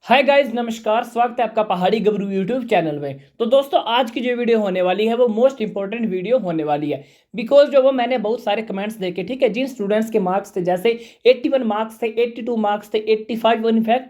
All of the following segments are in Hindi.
हाय गाइस, नमस्कार। स्वागत है आपका पहाड़ी गबरू यूट्यूब चैनल में। तो दोस्तों, आज की जो वीडियो होने वाली है वो मोस्ट इंपॉर्टेंट वीडियो होने वाली है। बिकॉज जो वो मैंने बहुत सारे कमेंट्स देखे, ठीक है, जिन स्टूडेंट्स के मार्क्स थे जैसे 81 मार्क्स थे, 82 मार्क्स थे, 85,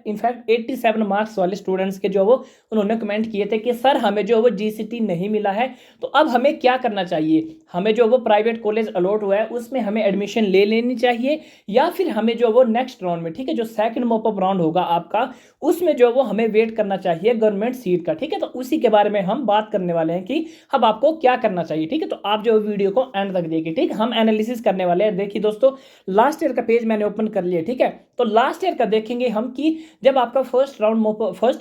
इनफैक्ट 87 मार्क्स वाले स्टूडेंट्स के जो वो उन्होंने कमेंट किए थे कि सर हमें जो वो जीसीटी नहीं मिला है, तो अब हमें क्या करना चाहिए। हमें जो वो प्राइवेट कॉलेज अलॉट हुआ है उसमें हमें एडमिशन ले लेनी चाहिए, या फिर हमें जो वो नेक्स्ट राउंड में, ठीक है, जो सेकंड मॉपअप राउंड होगा आपका, उसमें जो वो हमें वेट करना चाहिए गवर्नमेंट सीट का। ठीक है, तो उसी के बारे में हम बात करने वाले हैं कि अब आपको क्या करना चाहिए। ठीक है, तो आप जो वीडियो को एंड तक देखिए। ठीक, हम एनालिसिस करने वाले हैं। देखिए दोस्तों, लास्ट ईयर का पेज मैंने ओपन कर लिया। ठीक है, तो लास्ट ईयर का देखेंगे हम कि जब आपका फर्स्ट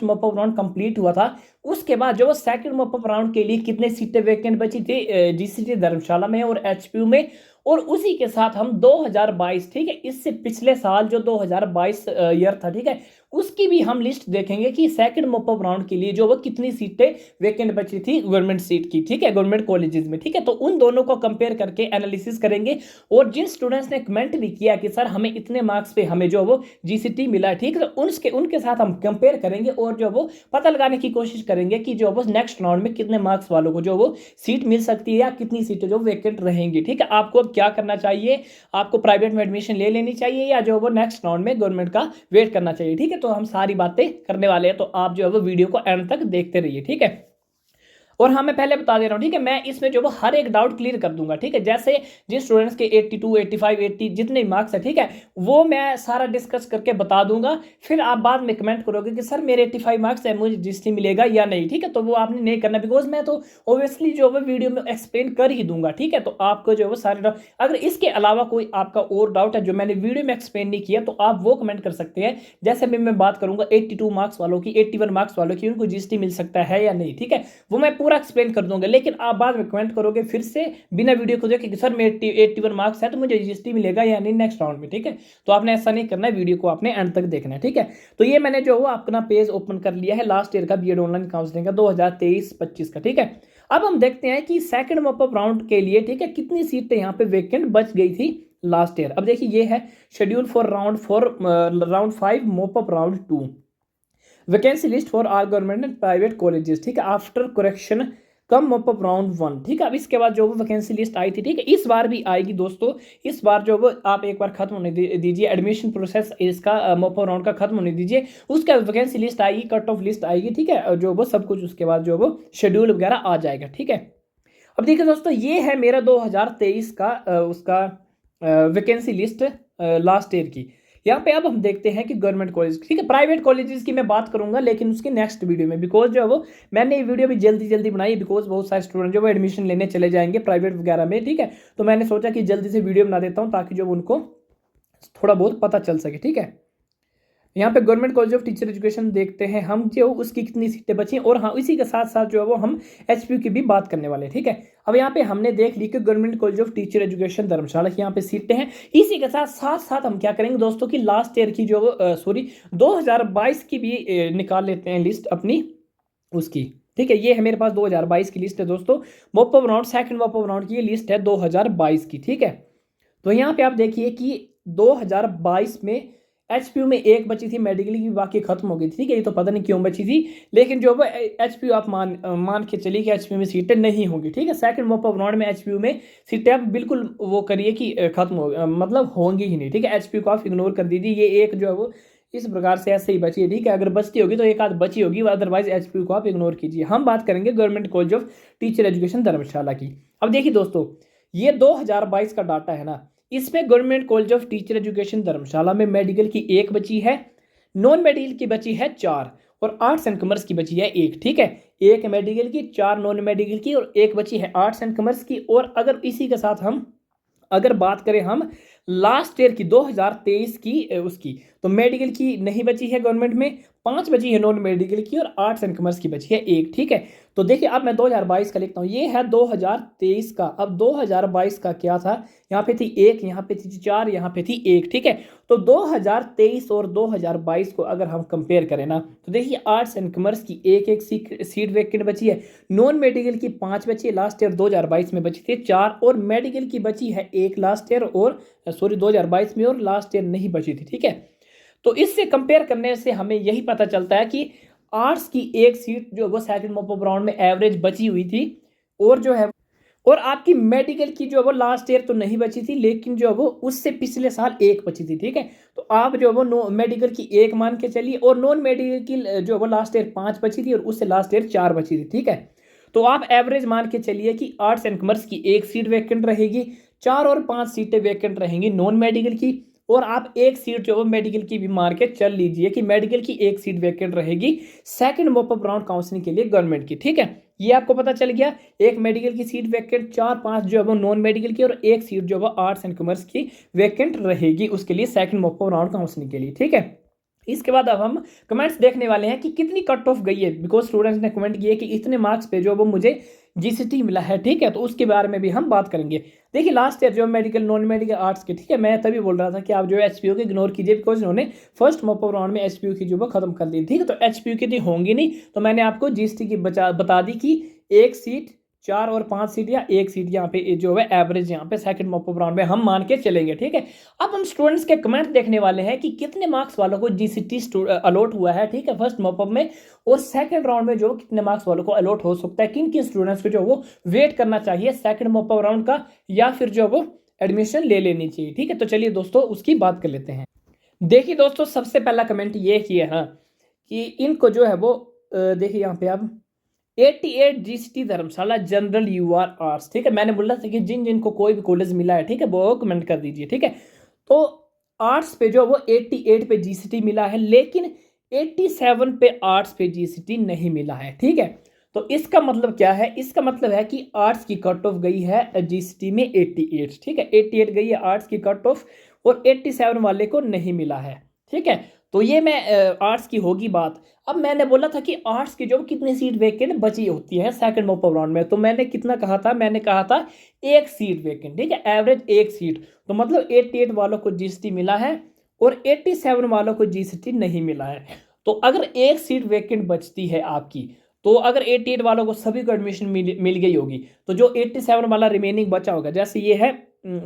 मॉपअप राउंड कंप्लीट हुआ था, उसके बाद जो वो सेकंड मॉपअप राउंड के लिए कितने सीटें वैकेंट बची थी जीसीटी धर्मशाला में और एचपीयू में। और उसी के साथ हम 2022, ठीक है, इससे पिछले साल जो 2022 ईयर था, ठीक है, उसकी भी हम लिस्ट देखेंगे कि सेकंड मॉपअप राउंड के लिए जो वो कितनी सीटें वैकेंट बची थी गवर्नमेंट सीट की, ठीक है, गवर्नमेंट कॉलेजेस में। ठीक है, तो उन दोनों को कंपेयर करके एनालिसिस करेंगे। और जिन स्टूडेंट्स ने कमेंट भी किया कि सर हमें इतने मार्क्स पे हमें जो वो जीसीटी मिला है, ठीक है, तो उनके साथ हम कंपेयर करेंगे और जो वो पता लगाने की कोशिश करेंगे कि जो वो नेक्स्ट राउंड में कितने मार्क्स वालों को जो वो सीट मिल सकती है या कितनी सीटें जो वैकेंट रहेंगी। ठीक है, आपको अब क्या करना चाहिए, आपको प्राइवेट में एडमिशन ले लेनी चाहिए या जो वो नेक्स्ट राउंड में गवर्नमेंट का वेट करना चाहिए। ठीक है, तो हम सारी बातें करने वाले हैं, तो आप जो है वो वीडियो को एंड तक देखते रहिए। ठीक है, और हाँ, मैं पहले बता दे रहा हूँ, ठीक है, मैं इसमें जो वो हर एक डाउट क्लियर कर दूंगा। ठीक है, जैसे जिन स्टूडेंट्स के 82, 85, 80 जितने मार्क्स है, ठीक है, वो मैं सारा डिस्कस करके बता दूंगा। फिर आप बाद में कमेंट करोगे कि सर मेरे 85 मार्क्स है, मुझे जीएसटी मिलेगा या नहीं। ठीक है, तो वो आपने नहीं करना, बिकॉज मैं तो ऑब्वियसली जो वो वीडियो में एक्सप्लेन कर ही दूंगा। ठीक है, तो आपको जो वो सारे डाउट, अगर इसके अलावा कोई आपका और डाउट है जो मैंने वीडियो में एक्सप्लेन नहीं किया, तो आप वो कमेंट कर सकते हैं। जैसे मैं बात करूंगा 82 मार्क्स वालों की, 81 मार्क्स वालों की, उनको जीएसटी मिल सकता है या नहीं। ठीक है, वो मैं पूरा एक्सप्लेन कर दूंगा। लेकिन आप बाद में कमेंट करोगे फिर से बिना वीडियो को देखे कि सर मेरे 81 मार्क्स है तो मुझे जीएसटी मिलेगा या नहीं नेक्स्ट राउंड में। ठीक है, तो आपने ऐसा नहीं करना है, वीडियो को आपने एंड तक देखना है। ठीक है, तो ये मैंने जो है अपना पेज ओपन कर लिया है लास्ट ईयर का बीएड ऑनलाइन काउंसलिंग का 2023-25 का। ठीक है, अब हम देखते हैं कि सेकंड मॉपअप राउंड के लिए, ठीक है, कितनी सीटें यहाँ पे वैकेंट बच गई थी लास्ट ईयर। अब देखिए, ये है schedule for round 5 mop up round 2, vacancy list for all government and private colleges. ठीक है, आफ्टर करेक्शन कम मॉपअप राउंड 1। ठीक है, अब इसके बाद जो वो वैकेंसी लिस्ट आई थी, ठीक है, इस बार भी आएगी दोस्तों। इस बार जो वो आप एक बार खत्म होने दीजिए, एडमिशन प्रोसेस इसका मॉपअप राउंड का खत्म होने दीजिए, उसके बाद वैकेंसी लिस्ट आएगी, कट ऑफ लिस्ट आएगी। ठीक है, और जो वो सब कुछ उसके बाद जो वो शेड्यूल वगैरह आ जाएगा। ठीक है, अब देखिए दोस्तों, ये है मेरा 2023 का उसका वैकेंसी लिस्ट लास्ट ईयर की। यहाँ पे अब हम देखते हैं कि गवर्नमेंट कॉलेज, ठीक है, प्राइवेट कॉलेजेस की मैं बात करूंगा लेकिन उसकी नेक्स्ट वीडियो में, बिकॉज जो है वो मैंने ये वीडियो भी जल्दी जल्दी बनाई है, बिकॉज बहुत सारे स्टूडेंट जो वो एडमिशन लेने चले जाएंगे प्राइवेट वगैरह में। ठीक है, तो मैंने सोचा कि जल्दी से वीडियो बना देता हूँ ताकि जो उनको थोड़ा बहुत पता चल सके। ठीक है, यहाँ पे government college of teacher education देखते हैं हम जो उसकी कितनी सीटें बची, और हाँ, इसी के साथ साथ जो है वो हम एचपीयू की भी बात करने वाले हैं। ठीक है, अब यहाँ पे हमने देख ली कि government college of teacher education Dharamshala की यहाँ पे सीटें हैं। इसी के साथ साथ साथ हम क्या करेंगे दोस्तों की लास्ट ईयर की जो 2022 की भी निकाल लेते हैं लिस्ट अपनी उसकी। ठीक है, ये है मेरे पास 2022 की लिस्ट है दोस्तों। Mop up round, second mop up round की ये लिस्ट है 2022 की। ठीक है, तो यहाँ पे आप देखिए कि 2022 में एचपीयू में एक बची थी मेडिकल की, बाकी खत्म हो गई थी। ठीक है, ये तो पता नहीं क्यों बची थी, लेकिन जो वो एचपीयू आप मान के चलिए कि एचपीयू में सीटें नहीं होंगी। ठीक है, सेकंड मॉपअप राउंड में एचपीयू में सीटें आप बिल्कुल वो करिए कि खत्म हो मतलब होंगी ही नहीं। ठीक है, एचपीयू को आप इग्नोर कर दीजिए, ये एक जो है वो इस प्रकार से ऐसे ही बची है। ठीक है, अगर बचती होगी तो एक आध बची होगी, अदरवाइज एचपीयू को आप इग्नोर कीजिए। हम बात करेंगे government college of teacher education Dharamshala की। अब देखिए दोस्तों, ये 2022 का डाटा है ना, इसमें government college of teacher education Dharamshala में मेडिकल की एक बची है, नॉन मेडिकल की बची है 4, और आर्ट्स एंड कॉमर्स की बची है 1। ठीक है, एक मेडिकल की, 4 नॉन मेडिकल की, और एक बची है आर्ट्स एंड कॉमर्स की। और अगर इसी के साथ हम अगर बात करें हम लास्ट ईयर की 2023 की उसकी, तो मेडिकल की नहीं बची है गवर्नमेंट में, 5 बची है नॉन मेडिकल की, और आर्ट्स एंड कॉमर्स की बची है 1। ठीक है, तो देखिए अब मैं 2022 का लिखता हूँ, ये है 2023 का। अब 2022 का क्या था, यहाँ पे थी 1, यहाँ पे थी 4, यहाँ पे थी 1। ठीक है, तो 2023 और 2022 को अगर हम कंपेयर करें ना, तो देखिए आर्ट्स एंड कॉमर्स की एक एक सीट वैकेंट बची है, नॉन मेडिकल की 5 बची है, लास्ट ईयर 2022 में बची थी 4, और मेडिकल की बची है 1 लास्ट ईयर, और 2022 में, और लास्ट ईयर नहीं बची थी। ठीक है, तो इससे कंपेयर करने से हमें यही पता चलता है कि आर्ट्स की एक सीट जो वो सेकंड मॉप ऑफ राउंड में एवरेज बची हुई थी, और जो है और आपकी मेडिकल की जो है वो लास्ट ईयर तो नहीं बची थी, लेकिन जो है वो उससे पिछले साल एक बची थी। ठीक है, तो आप जो है वो मेडिकल की एक मान के चलिए, और नॉन मेडिकल की जो है वो लास्ट ईयर 5 बची थी और उससे लास्ट ईयर 4 बची थी। ठीक है, तो आप एवरेज मान के चलिए कि आर्ट्स एंड कॉमर्स की एक सीट वैकेंट रहेगी, 4 और 5 सीटें वैकेंट रहेंगी नॉन मेडिकल की, और आप एक सीट जो है मेडिकल की भी मार के चल लीजिए कि मेडिकल की एक सीट वैकेंट रहेगी second mop up round counselling के लिए गवर्नमेंट की। ठीक है, ये आपको पता चल गया, एक मेडिकल की सीट वैकेंट, 4-5 जो है वो नॉन मेडिकल की, और एक सीट जो है आर्ट्स एंड कॉमर्स की वैकेंट रहेगी उसके लिए second mop up round counselling के लिए। ठीक है, इसके बाद अब हम कमेंट्स देखने वाले हैं कि कितनी कट ऑफ गई है, बिकॉज स्टूडेंट्स ने कमेंट किए कि इतने मार्क्स पे जो वो मुझे जीसीटी मिला है। ठीक है, तो उसके बारे में भी हम बात करेंगे। देखिए लास्ट ईयर जो मेडिकल नॉन मेडिकल आर्ट्स के, ठीक है, मैं तभी बोल रहा था कि आप जो है एचपीयू को इग्नोर कीजिए, बिकॉज उन्होंने फर्स्ट मॉप अप राउंड में एचपीयू की जो वो खत्म कर दी। ठीक है, तो एचपीयू की तो होंगी नहीं, तो मैंने आपको जीएसटी की बता दी कि एक सीट, 4 और 5 सीट या एक सीट यहाँ पे जो है एवरेज यहाँ पे सेकंड मॉप अप राउंड में हम मान के चलेंगे। ठीक है, अब हम स्टूडेंट्स के कमेंट देखने वाले हैं कि कितने मार्क्स वालों को जीसीटी अलॉट हुआ है। ठीक है, फर्स्ट मॉप अप में, और सेकंड राउंड में जो कितने मार्क्स वालों को अलॉट हो सकता है, किन किन स्टूडेंट्स को जो वो वेट करना चाहिए सेकंड मॉप अप राउंड का, या फिर जो वो एडमिशन ले लेनी चाहिए। ठीक है, तो चलिए दोस्तों उसकी बात कर लेते हैं। देखिए दोस्तों, सबसे पहला कमेंट ये किया है कि इनको जो है वो देखिए यहाँ पे आप 88 जीसीटी धर्मशाला जनरल यूआर आर्ट्स। ठीक है, मैंने बोला था कि जिन जिनको कोई भी कॉलेज मिला है, ठीक है, वो कमेंट कर दीजिए। ठीक है, तो आर्ट्स पे जो वो 88 पे जीसीटी मिला है, लेकिन 87 पे आर्ट्स पे जीसीटी नहीं मिला है। ठीक है, तो इसका मतलब क्या है, इसका मतलब है कि आर्ट्स की कट ऑफ गई है जीसीटी में 88। ठीक है, 88 गई है आर्ट्स की कट ऑफ, और 87 वाले को नहीं मिला है। ठीक है, तो ये मैं आर्ट्स की होगी बात। अब मैंने बोला था कि आर्ट्स की जो कितनी सीट वैकेंट बची होती है सेकंड मॉप अप राउंड में, तो मैंने कितना कहा था, मैंने कहा था एक सीट वैकेंट। ठीक है, एवरेज एक सीट, तो मतलब 88 वालों को जीसीटी मिला है और 87 वालों को जीसीटी नहीं मिला है। तो अगर एक सीट वैकेंट बचती है आपकी, तो अगर 88 वालों को सभी को एडमिशन मिल गई होगी, तो जो 87 वाला रिमेनिंग बचा होगा, जैसे ये है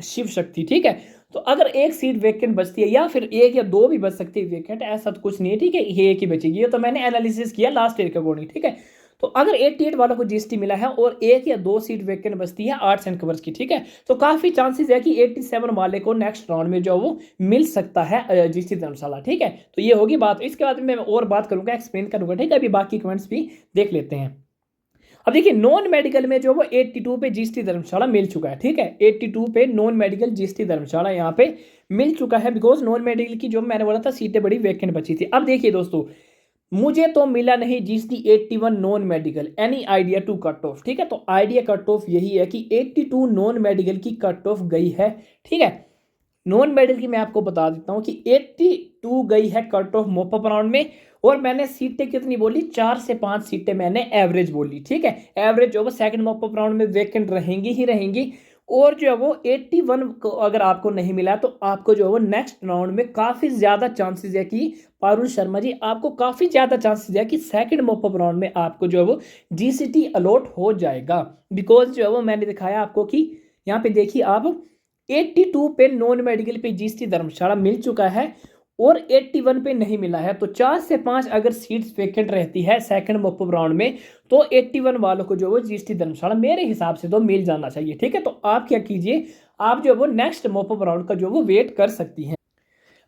शिव शक्ति। ठीक है, तो अगर एक सीट वैकेंट बचती है, या फिर एक या दो भी बच सकती है वैकेंट, ऐसा तो कुछ नहीं है। ठीक है, ये एक ही बचेगी, तो मैंने एनालिसिस किया लास्ट ईयर के अकॉर्डिंग। ठीक है, तो अगर 88 वालों को जीएसटी मिला है और एक या दो सीट वैकेंट बचती है आर्ट्स एंड कॉमर्स की, ठीक है, तो काफी चांसेस है कि 87 वाले को नेक्स्ट राउंड में जो वो मिल सकता है जीएसटी धर्मशाला। ठीक है, तो ये होगी बात। इसके बाद मैं और बात करूंगा, एक्सप्लेन करूंगा। ठीक है, अभी बाकी कमेंट्स भी देख लेते हैं। अब देखिए नॉन मेडिकल में जो वो 82 पे जीएसटी धर्मशाला मिल चुका है। ठीक है, 82 पे नॉन मेडिकल जीएसटी धर्मशाला यहाँ पे मिल चुका है, बिकॉज नॉन मेडिकल की जो मैंने बोला था सीटें बड़ी वैकेंट बची थी। अब देखिए दोस्तों, मुझे तो मिला नहीं GST 81 non medical, any idea to cut off. ठीक है, तो आइडिया कट ऑफ यही है कि 82 नॉन मेडिकल की कट ऑफ गई है। ठीक है, नॉन मेडिकल की मैं आपको बता देता हूं कि 82 गई है cut off mop up round में, और मैंने सीटें कितनी बोली, 4 से 5 सीटें मैंने एवरेज बोली। ठीक है, एवरेज जो वो सेकंड मॉप अप राउंड में वैकेंट रहेंगी ही रहेंगी, और जो है वो 81 को अगर आपको नहीं मिला, तो आपको जो है वो नेक्स्ट राउंड में काफ़ी ज़्यादा चांसेस है कि पारुल शर्मा जी, आपको काफ़ी ज़्यादा चांसेस है कि सेकंड मॉप अप राउंड में आपको जो है वो जीसीटी अलॉट हो जाएगा। बिकॉज जो है वो मैंने दिखाया आपको कि यहाँ पे देखिए आप 82 पे नॉन मेडिकल पे जीएसटी धर्मशाला मिल चुका है और 81 पे नहीं मिला है। तो 4 से 5 अगर सीट्स वैकेंट रहती है सेकंड मॉप अप राउंड में, तो 81 वालों को जो वो जीएसटी धर्मशाला मेरे हिसाब से तो मिल जाना चाहिए। ठीक है, तो आप क्या कीजिए, आप जो वो नेक्स्ट मॉप अप राउंड का जो वो वेट कर सकती हैं।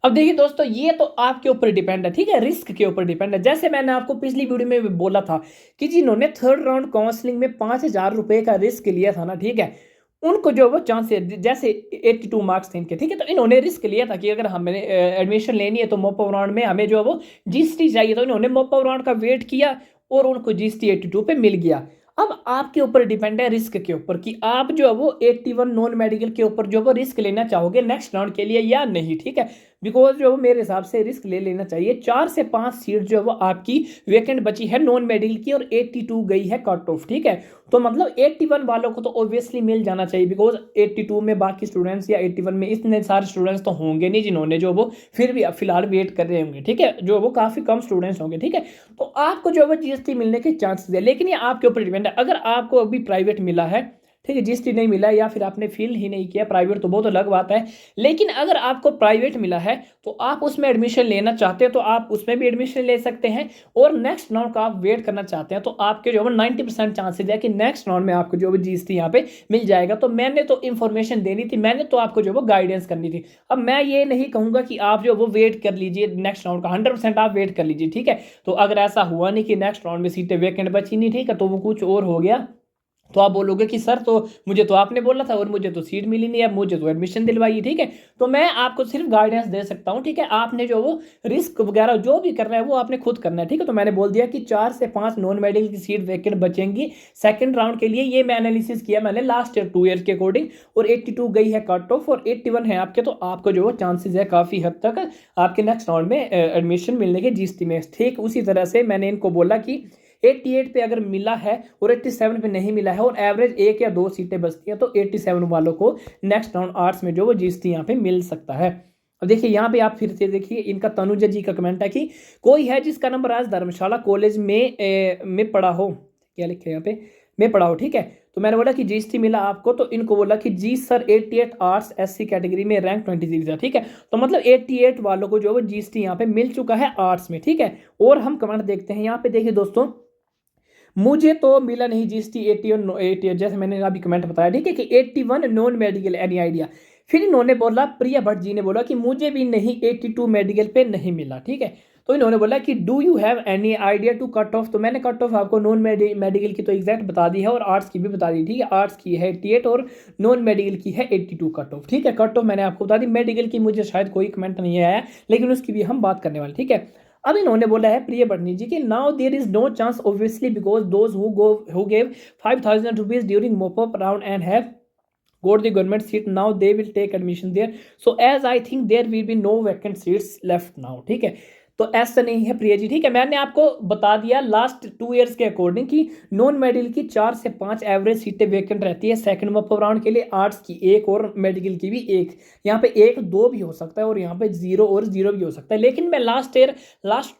अब देखिए दोस्तों, ये तो आपके ऊपर डिपेंड है। ठीक है, रिस्क के ऊपर डिपेंड है। जैसे मैंने आपको पिछली वीडियो में बोला था कि जिन्होंने थर्ड राउंड काउंसलिंग में 5,000 रुपए का रिस्क लिया था ना, ठीक है, उनको जो वो चांसेस, जैसे 82 मार्क्स थे इनके, ठीक है, तो इन्होंने रिस्क लिया था कि अगर हमें एडमिशन लेनी है तो मॉप अप राउंड में हमें जो है वो जीएसटी चाहिए, तो इन्होंने मॉप अप राउंड का वेट किया और उनको जीएसटी 82 पे मिल गया। अब आपके ऊपर डिपेंड है रिस्क के ऊपर कि आप जो है वो 81 नॉन मेडिकल के ऊपर जो वो रिस्क लेना चाहोगे नेक्स्ट राउंड के लिए या नहीं। ठीक है, बिकॉज जो वो मेरे हिसाब से रिस्क ले लेना चाहिए। 4 से 5 सीट जो है वो आपकी वैकेंट बची है नॉन मेडिकल की और 82 गई है कट ऑफ। ठीक है, तो मतलब 81 वालों को तो ऑब्वियसली मिल जाना चाहिए, बिकॉज 82 में बाकी स्टूडेंट्स या 81 में इतने सारे स्टूडेंट्स तो होंगे नहीं जिन्होंने जो वो फिर भी फिलहाल वेट कर रहे होंगे। ठीक है, जो वो काफ़ी कम स्टूडेंट्स होंगे। ठीक है, तो आपको जो है वो जीएसटी मिलने के चांसेस है, लेकिन ये आपके ऊपर डिपेंड है। अगर आपको अभी प्राइवेट मिला है, ठीक है, जीएसटी नहीं मिला है या फिर आपने फील ही नहीं किया प्राइवेट, तो बहुत अलग बात है। लेकिन अगर आपको प्राइवेट मिला है तो आप उसमें एडमिशन लेना चाहते हैं तो आप उसमें भी एडमिशन ले सकते हैं, और नेक्स्ट राउंड का आप वेट करना चाहते हैं तो आपके जो है 90% चांसेस है कि नेक्स्ट राउंड में आपको जो है जीएसटी यहाँ पे मिल जाएगा। तो मैंने तो इन्फॉर्मेशन देनी थी, मैंने तो आपको जो है गाइडेंस करनी थी। अब मैं ये नहीं कहूँगा कि आप जो वो वेट कर लीजिए नेक्स्ट राउंड का, 100% आप वेट कर लीजिए, ठीक है। तो अगर ऐसा हुआ नहीं कि नेक्स्ट राउंड में सीटें वैकेंट बची नहीं, ठीक है, तो वो कुछ और हो गया, तो आप बोलोगे कि सर तो मुझे तो आपने बोला था और मुझे तो सीट मिली नहीं, अब मुझे तो एडमिशन दिलवाइए, ठीक है। तो मैं आपको सिर्फ गाइडेंस दे सकता हूँ, ठीक है। आपने जो वो रिस्क वगैरह जो भी करना है वो आपने खुद करना है, ठीक है। तो मैंने बोल दिया कि 4 से 5 नॉन मेडिकल की सीट वैकेंट बचेंगी सेकंड राउंड के लिए। ये मैं एनालिसिस किया मैंने लास्ट ईयर 2 ईयर के अकॉर्डिंग, और 82 गई है कट ऑफ और 81 है आपके, तो आपको जो चांसेस है काफ़ी हद तक आपके नेक्स्ट राउंड में एडमिशन मिलने के जीएसटी में। ठीक उसी तरह से मैंने इनको बोला कि 88 पे अगर मिला है और 87 पे नहीं मिला है और एवरेज 1 या 2 सीटें बचती हैं, तो 87 वालों को नेक्स्ट राउंड आर्ट्स में जो वो जीएसटी यहाँ पे मिल सकता है। अब देखिए यहाँ पे आप फिर से देखिए, इनका तनुजा जी का कमेंट है कि कोई है जिसका नंबर आज धर्मशाला कॉलेज में पढ़ा हो, क्या लिखे यहाँ पे, में पढ़ा हो, ठीक है। तो मैंने बोला कि जीएसटी मिला आपको, तो इनको बोला कि जी सर 88 आर्ट्स एससी कैटेगरी में रैंक 23 था, ठीक है। तो मतलब 88 वालों को जो है जीएसटी यहाँ पे मिल चुका है आर्ट्स में, ठीक है। और हम कमेंट देखते हैं यहाँ पे, देखिए दोस्तों, मुझे तो मिला नहीं जीएसटी 80, जैसे मैंने अभी कमेंट बताया, ठीक है, कि 81 नॉन मेडिकल, एनी आइडिया। फिर इन्होंने बोला, प्रिया भट्ट जी ने बोला कि मुझे भी नहीं 82 मेडिकल पे नहीं मिला, ठीक है। तो इन्होंने बोला कि do you have any idea to cut off. तो मैंने कट ऑफ आपको नॉन मेडिकल की तो एग्जैक्ट बता दी है और आर्ट्स की भी बता दी, ठीक है। आर्ट्स की है 88 और नॉन मेडिकल की है 82 कट ऑफ, ठीक है। कट ऑफ मैंने आपको बता दी, मेडिकल की मुझे शायद कोई कमेंट नहीं आया, लेकिन उसकी भी हम बात करने वाले, ठीक है। अब इन्होंने बोला है प्रिय भटनी जी कि now there is no chance obviously because those who gave 5000 rupees during mop up round and have got the government seat, now they will take admission there, so as I think there will be no vacant seats left now, ठीक है। तो ऐसा नहीं है प्रिया जी, ठीक है। मैंने आपको बता दिया लास्ट 2 इयर्स के अकॉर्डिंग कि नॉन मेडिकल की 4 से 5 एवरेज सीटें वैकेंट रहती है सेकंड मॉप राउंड के लिए, आर्ट्स की 1 और मेडिकल की भी 1, यहाँ पे 1 2 भी हो सकता है और यहाँ पे 0 और 0 भी हो सकता है। लेकिन मैं लास्ट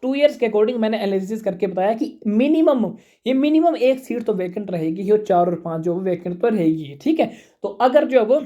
2 इयर्स के अकॉर्डिंग मैंने एनालिसिस करके बताया कि मिनिमम 1 सीट तो वैकेंट रहेगी और 4 और 5 जो वैकेंट तो रहेगी, ठीक है। तो अगर जो वो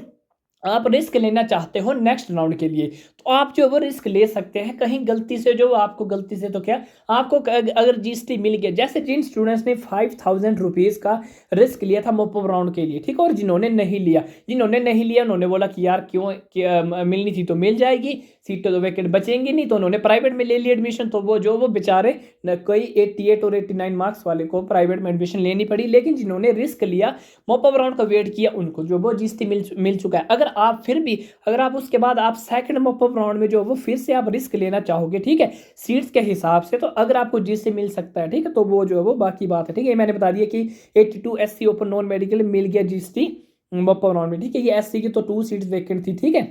आप रिस्क लेना चाहते हो नेक्स्ट राउंड के लिए, तो आप जो वो रिस्क ले सकते हैं। कहीं गलती से जो आपको गलती से तो क्या आपको अगर जीएसटी मिल गया, जैसे जिन स्टूडेंट्स ने 5000 रुपीज़ का रिस्क लिया था मॉप अप राउंड के लिए, ठीक है, और जिन्होंने नहीं लिया उन्होंने बोला कि यार क्यों मिलनी थी तो मिल जाएगी, सीटें तो वैकेंट बचेंगी नहीं, तो उन्होंने प्राइवेट में ले लिया एडमिशन। तो वो बेचारे कोई 88 और 89 मार्क्स वाले को प्राइवेट में एडमिशन लेनी पड़ी। लेकिन जिन्होंने रिस्क लिया मॉप अप राउंड का वेट किया, उनको जो वो जीएसटी मिल चुका है। अगर आप उसके बाद आप सेकंड मॉप अप राउंड में जो वो फिर से आप रिस्क लेना चाहोगे, ठीक है, सीट्स के हिसाब से, तो अगर आपको जीएसटी मिल सकता है, ठीक है, तो वो जो है वो बाकी बात है, ठीक है। मैंने बता दिया कि 82 एससी ओपन नॉन मेडिकल मिल गया जीएसटी मॉप अप राउंड में, ठीक है। ये एससी की तो 2 सीट्स वैकेंट थी, ठीक है।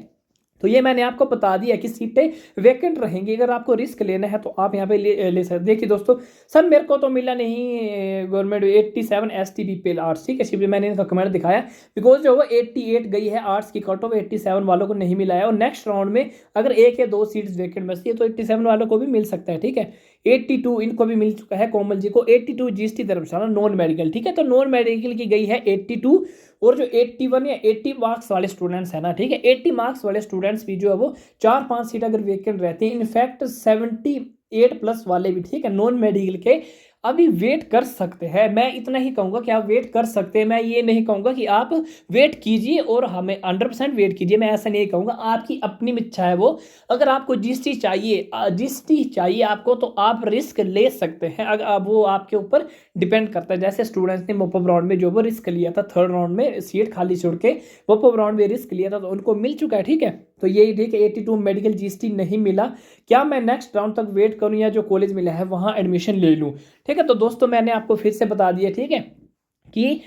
तो ये मैंने आपको बता दिया कि सीटें वैकेंट रहेंगी। अगर आपको रिस्क लेना है तो आप यहाँ पे ले सकते। देखिए दोस्तों, सर मेरे को तो मिला नहीं गवर्नमेंट 87 STBPL आर्ट्स, ठीक है। सिर्फ मैंने इनका कमेंट दिखाया बिकॉज जो वो 88 गई है आर्ट्स की कट ऑफ, 87 वालों को नहीं मिला है। और नेक्स्ट राउंड में अगर 1 या 2 सीट्स वैकेंट बचती है तो 87 वालों को भी मिल सकता है, ठीक है। 82 इनको भी मिल चुका है, कोमल जी को 82 जीएसटी धर्मशाला नॉन मेडिकल, ठीक है। तो नॉन मेडिकल की गई है 82, और जो 81 या 80 मार्क्स वाले स्टूडेंट्स हैं ना, ठीक है, 80 मार्क्स वाले स्टूडेंट्स भी जो है वो 4-5 सीट अगर वैकेंट रहती हैं, इनफैक्ट 78+ वाले भी, ठीक है, नॉन मेडिकल के अभी वेट कर सकते हैं। मैं इतना ही कहूँगा कि आप वेट कर सकते हैं। मैं ये नहीं कहूँगा कि आप वेट कीजिए और हमें 100% वेट कीजिए, मैं ऐसा नहीं कहूँगा। आपकी अपनी इच्छा है वो। अगर आपको जीएसटी चाहिए आपको, तो आप रिस्क ले सकते हैं। अगर वो आपके ऊपर डिपेंड करता है। जैसे स्टूडेंट्स ने मॉप अप राउंड में जो वो रिस्क लिया था, थर्ड राउंड में सीट खाली छोड़ के मॉप अप राउंड में रिस्क लिया था, तो उनको मिल चुका है, ठीक है। तो यही ठीक है, 82 मेडिकल जीएसटी नहीं मिला, क्या मैं नेक्स्ट राउंड तक वेट करूं या जो कॉलेज मिला है वहां एडमिशन ले लूं, ठीक है। तो दोस्तों मैंने आपको फिर से बता दिया, ठीक है, कि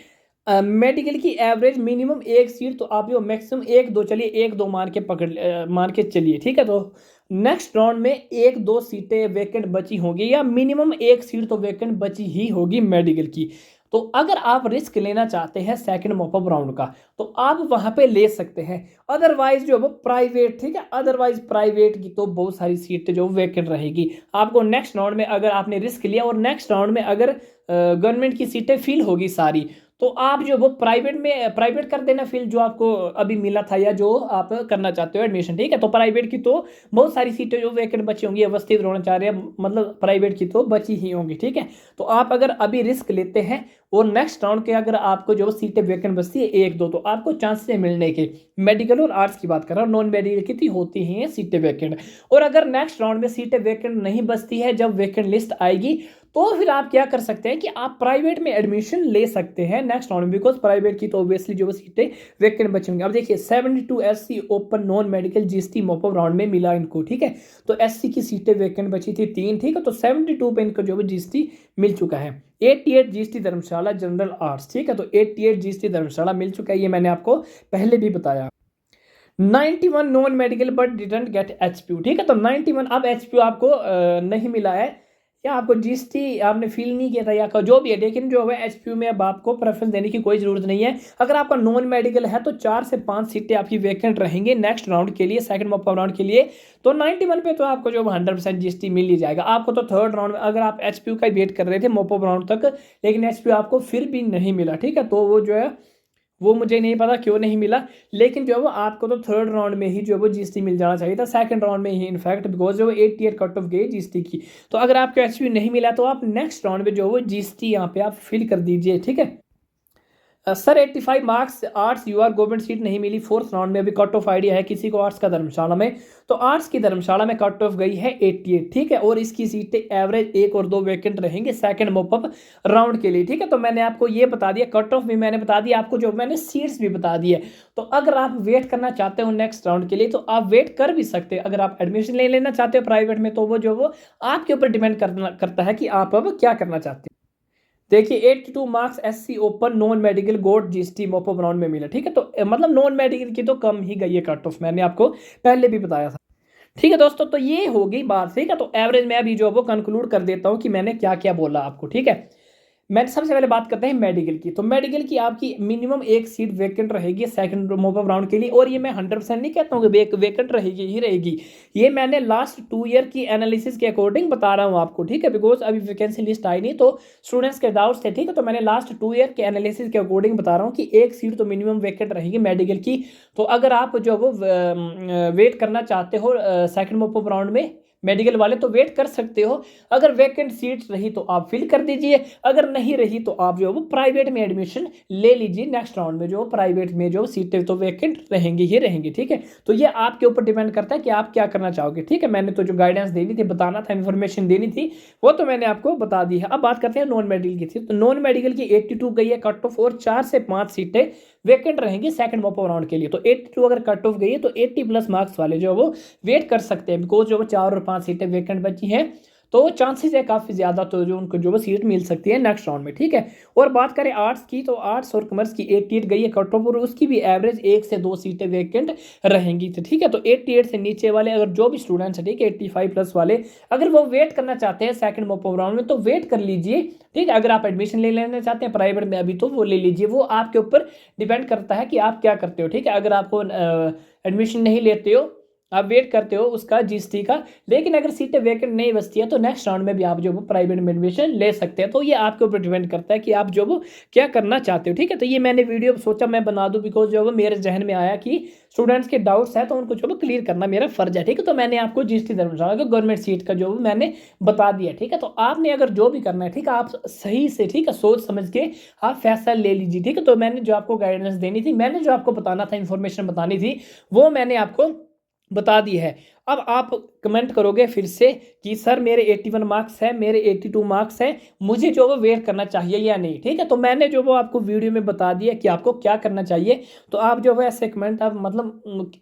मेडिकल की एवरेज मिनिमम 1 सीट तो आप यो मैक्सिमम 1-2 चलिए, 1-2 मार के चलिए, ठीक है। तो नेक्स्ट राउंड में 1-2 सीटें वैकेंट बची होगी या मिनिमम 1 सीट तो वैकेंट बची ही होगी मेडिकल की। तो अगर आप रिस्क लेना चाहते हैं सेकंड मॉप अप राउंड का, तो आप वहां पे ले सकते हैं। अदरवाइज जो वो प्राइवेट, ठीक है, अदरवाइज प्राइवेट की तो बहुत सारी सीटें जो वैकेंट रहेगी। आपको नेक्स्ट राउंड में अगर आपने रिस्क लिया और नेक्स्ट राउंड में अगर गवर्नमेंट की सीटें फिल होगी सारी, तो आप जो वो प्राइवेट कर देना फील्ड जो आपको अभी मिला था या जो आप करना चाहते हो एडमिशन, ठीक है। तो प्राइवेट की तो बहुत सारी सीटें जो वैकेंट बची होंगी, अवस्थित होना चाह रहे हैं, मतलब प्राइवेट की तो बची ही होंगी, ठीक है। तो आप अगर अभी रिस्क लेते हैं और नेक्स्ट राउंड के अगर आपको जो सीटें वैकेंट बचती है एक दो, तो आपको चांसेस है मिलने के। मेडिकल और आर्ट्स की बात कर रहा हूँ, नॉन मेडिकल की होती ही है सीटें वैकेंट। और अगर नेक्स्ट राउंड में सीटें वैकेंट नहीं बचती है, जब वैकेंट लिस्ट आएगी तो फिर आप क्या कर सकते हैं कि आप प्राइवेट में एडमिशन ले सकते हैं नेक्स्ट राउंड में, बिकॉज प्राइवेट की तो ऑब्वियसली जो सीटें वैकेंट बचेंगी। अब देखिए 72 SC open non medical GST mop up round में मिला इनको, ठीक है। तो SC की सीटें वैकेंट बची थी 3, ठीक है। तो 72 पे इनको जो है GST मिल चुका है। 88 GST धर्मशाला जनरल आर्ट्स, ठीक है। तो 88 GST धर्मशाला मिल चुका है, ये मैंने आपको पहले भी बताया। 91 non medical but didn't get HPU, ठीक है। तो 91 अब HPU आपको नहीं मिला है, या आपको GST आपने फील नहीं किया था या जो भी है, लेकिन जो है HPU में अब आपको प्रेफरेंस देने की कोई जरूरत नहीं है। अगर आपका नॉन मेडिकल है तो 4 से 5 सीटें आपकी वैकेंट रहेंगी नेक्स्ट राउंड के लिए, सेकंड मॉपअप राउंड के लिए। तो 91 पे तो आपको जो 100% GST मिल ही जाएगा आपको। तो थर्ड राउंड में अगर आप HPU का वेट कर रहे थे मॉपअप राउंड तक, लेकिन HPU आपको फिर भी नहीं मिला, ठीक है। तो वो जो है वो मुझे नहीं पता क्यों नहीं मिला, लेकिन जो है वो आपको तो थर्ड राउंड में ही जो है वो GST मिल जाना चाहिए था, सेकंड राउंड में ही इनफैक्ट, बिकॉज जो 88 कट ऑफ गई GST की। तो अगर आपको HPU नहीं मिला तो आप नेक्स्ट राउंड में जो है वो GST यहाँ पे आप फिल कर दीजिए, ठीक है। Sir 85 marks arts UR government seat नहीं मिली फोर्थ राउंड में, अभी कट ऑफ आइडिया है किसी को आर्ट्स का धर्मशाला में, तो आर्ट्स की धर्मशाला में कट ऑफ गई है 88, ठीक है। और इसकी सीटें एवरेज 1 और 2 वैकेंट रहेंगे सेकंड मॉपअप राउंड के लिए, ठीक है। तो मैंने आपको ये बता दिया, कट ऑफ भी मैंने बता दिया आपको, जो मैंने सीट्स भी बता दी है। तो अगर आप वेट करना चाहते हो नेक्स्ट राउंड के लिए तो आप वेट कर भी सकते हैं। अगर आप एडमिशन ले लेना चाहते हो प्राइवेट में तो वो जो वो आपके ऊपर डिपेंड करता है कि आप अब क्या करना चाहते हैं। देखिए 82 marks SC open non medical got GST mop up round में मिला, ठीक है। तो मतलब नॉन मेडिकल की तो कम ही गई है कट ऑफ, मैंने आपको पहले भी बताया था, ठीक है दोस्तों। तो ये हो गई बात, ठीक है। तो एवरेज में अभी जो वो कंक्लूड कर देता हूँ कि मैंने क्या क्या बोला आपको, ठीक है। मैं सबसे पहले बात करते हैं मेडिकल की। तो मेडिकल की आपकी मिनिमम एक सीट वैकेंट रहेगी सेकंड मॉपअप राउंड के लिए, और ये मैं 100% नहीं कहता हूँ कि वैकेंट रहेगी ही रहेगी, ये मैंने लास्ट 2 ईयर की एनालिसिस के अकॉर्डिंग बता रहा हूँ आपको, ठीक है। बिकॉज अभी वैकेंसी लिस्ट आई नहीं तो स्टूडेंट्स के डाउट्स थे, ठीक है। तो मैंने लास्ट 2 ईयर के एनालिसिस के अकॉर्डिंग बता रहा हूँ कि एक सीट तो मिनिमम वैकेंट रहेगी मेडिकल की। तो अगर आप जो वो वेट करना चाहते हो सेकंड मॉपअप राउंड में मेडिकल वाले तो वेट कर सकते हो। अगर वैकेंट सीट्स रही तो आप फिल कर दीजिए, अगर नहीं रही तो आप जो वो प्राइवेट में एडमिशन ले लीजिए नेक्स्ट राउंड में, जो प्राइवेट में जो सीटें तो वैकेंट रहेंगी ही रहेंगी, ठीक है। तो ये आपके ऊपर डिपेंड करता है कि आप क्या करना चाहोगे, ठीक है। मैंने तो जो गाइडेंस देनी थी, बताना था, इन्फॉर्मेशन देनी थी, वो तो मैंने आपको बता दी है। अब बात करते हैं नॉन मेडिकल की थी। तो नॉन मेडिकल की 82 गई है कट ऑफ, और 4 से 5 सीटें वैकेंट रहेंगी सेकंड मॉपअप राउंड के लिए। तो 82 अगर कट ऑफ गई है तो 80+ मार्क्स वाले जो वो वेट कर सकते हैं, बिकॉज जो 4 और 5 सीटें वैकेंट बची हैं तो चांसेस है काफ़ी ज़्यादा तो जो उनको जो वो सीट मिल सकती है नेक्स्ट राउंड में, ठीक है। और बात करें आर्ट्स की, तो आर्ट्स और कॉमर्स की 88 गई है कट ऑफ, और उसकी भी एवरेज 1 से 2 सीटें वैकेंट रहेंगी, तो ठीक है। तो 88 से नीचे वाले अगर जो भी स्टूडेंट्स हैं, ठीक है, 85+ वाले अगर वो वेट करना चाहते हैं सेकंड मॉपअप राउंड में तो वेट कर लीजिए, ठीक है। अगर आप एडमिशन ले लेना चाहते हैं प्राइवेट में अभी तो वो ले लीजिए, वो आपके ऊपर डिपेंड करता है कि आप क्या करते हो, ठीक है। अगर आपको एडमिशन नहीं लेते हो, आप वेट करते हो उसका GST का, लेकिन अगर सीटें वैकेंट नहीं बचती है तो नेक्स्ट राउंड में भी आप जो वो प्राइवेट में एडमिशन ले सकते हैं। तो ये आपके ऊपर डिपेंड करता है कि आप जो वो क्या करना चाहते हो, ठीक है। तो ये मैंने वीडियो सोचा मैं बना दूं, बिकॉज जो वो मेरे जहन में आया कि स्टूडेंट्स के डाउट्स है तो उनको जो वो क्लियर करना मेरा फर्ज है, ठीक है। तो मैंने आपको GST धर्मशाला का गवर्नमेंट सीट का जो मैंने बता दिया, ठीक है। तो आपने अगर जो भी करना है, ठीक है, आप सही से, ठीक है, सोच समझ के आप फैसला ले लीजिए, ठीक है। तो मैंने जो आपको गाइडेंस देनी थी, मैंने जो आपको बताना था, इन्फॉर्मेशन बतानी थी, वो मैंने आपको बता दी है। अब आप कमेंट करोगे फिर से कि सर मेरे 81 मार्क्स है, मेरे 82 मार्क्स है, मुझे जो वो वेट करना चाहिए या नहीं, ठीक है। तो मैंने जो वो आपको वीडियो में बता दिया कि आपको क्या करना चाहिए। तो आप जो है ऐसे कमेंट आप मतलब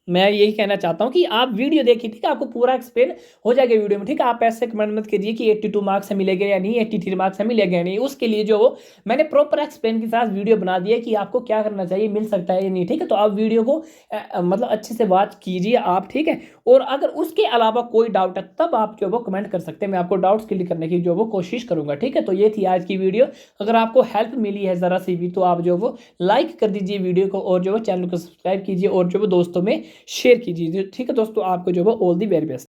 मैं यही कहना चाहता हूं कि आप वीडियो देखिए, ठीक है, आपको पूरा एक्सप्लेन हो जाएगा वीडियो में, ठीक है। आप ऐसे कमेंट मत कीजिए कि 82 मार्क्स है मिलेगा या नहीं, 83 मार्क्स है मिलेगा या नहीं। उसके लिए जो वो मैंने प्रॉपर एक्सप्लेन के साथ वीडियो बना दिया कि आपको क्या करना चाहिए, मिल सकता है या नहीं, ठीक है। तो आप वीडियो को मतलब अच्छे से वॉच कीजिए आप, ठीक है। और अगर उसके अलावा कोई डाउट है तब आप जो वो कमेंट कर सकते हैं, मैं आपको डाउट्स क्लियर करने की जो वो कोशिश करूंगा, ठीक है। तो ये थी आज की वीडियो। अगर आपको हेल्प मिली है ज़रा सी भी तो आप जो वो लाइक कर दीजिए वीडियो को, और जो वो चैनल को सब्सक्राइब कीजिए, और जो वो दोस्तों में शेयर कीजिए, ठीक है दोस्तों। आपको जो वो ऑल दी वेरी बेस्ट।